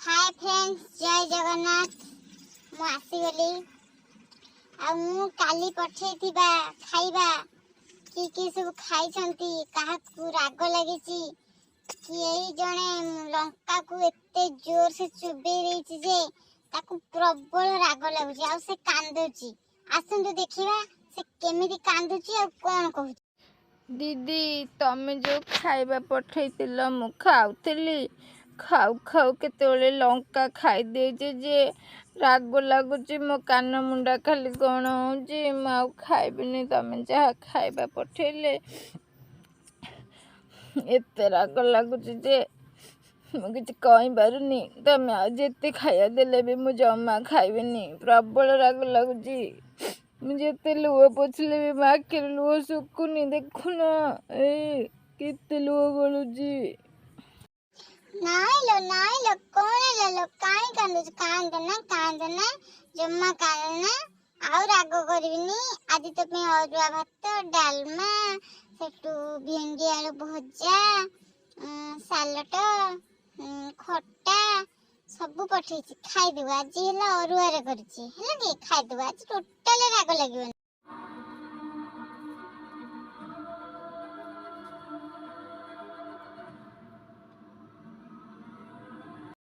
Hi friends, जय जगन्नाथ। मु आसीगली आ काली पठेइथिबा खाइबा कि सब खाइछंती काहाकू राग लागिची कि एई जणे लंका को एते जोर से चुबे देइची जे ताकू प्रबल राग लागुची आ से कांदुची। आसंतु देखिबा से केमिति कांदुची आ कोन कहू। दीदी तमे जो खाइबा पठेइतिल मु खाउथिली खाऊ खाऊ केतेबेले लंका खाई देजे जे राग लागुची मो कान मुंडा खाली कौन होची मु खाइबिनी। तमे जहा खाइबा पठेइले एते राग लागुची जे मु किछि कहि पारुनी। तमे आ जेते खाइया देले भी मु जम्मा खाइबिनी। प्रबल राग लागुची। मुझे लुह पोछले भी माँ के लुह सुकुनी देखुन केते लुह गलुची। नाइलो कोन लो काई कांदुच कांदना जम्मा कांदना आउ राग करबिनी। आज तो पे अरुआ भात डालमा सेटू भिंडी आलू भजा सालट खट्टा सब पठेइछि खाइदेबा। आज हेला अरुआ रे करछि हेला कि खाइदेबा। आज टोटल राग लागिबनी।